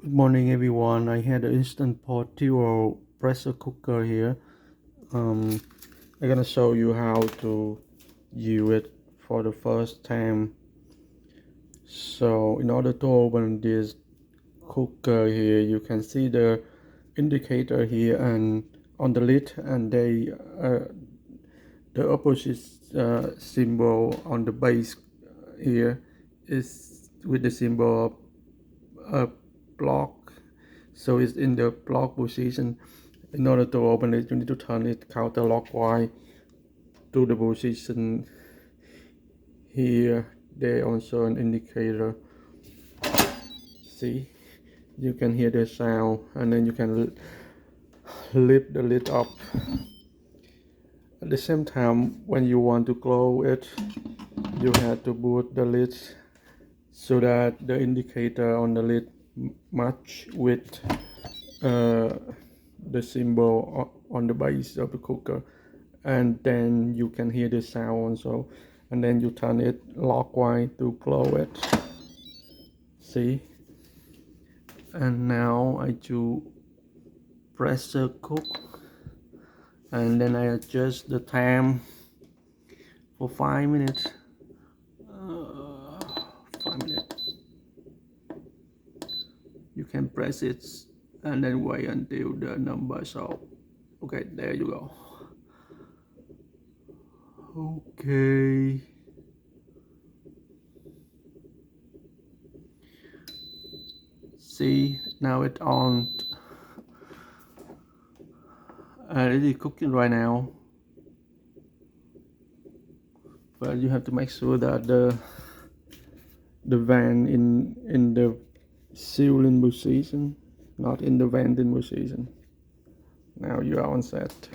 Good morning, everyone. I had an instant pot dual pressure cooker here. I'm gonna show you how to use it for the first time. So in order to open this cooker here, you can see the indicator here and on the lid, and the opposite symbol on the base here is with the symbol of a block, so it's in the block position. In order to open it, you need to turn it counterclockwise to the position here. There also an indicator. See, you can hear the sound, and then you can lift the lid up. At the same time, when you want to close it, you have to put the lid so that the indicator on the lid match with the symbol on the base of the cooker, and then you can hear the sound also, and then you turn it clockwise to close it. See, and now I do pressure cook, and then I adjust the time for 5 minutes. 5 minutes. You can press it and then wait until the number show. Okay, there you go. Okay, see, now it's on, and it is cooking right now, but you have to make sure that the vent in the sealing position, not in the venting position. Now you are on set.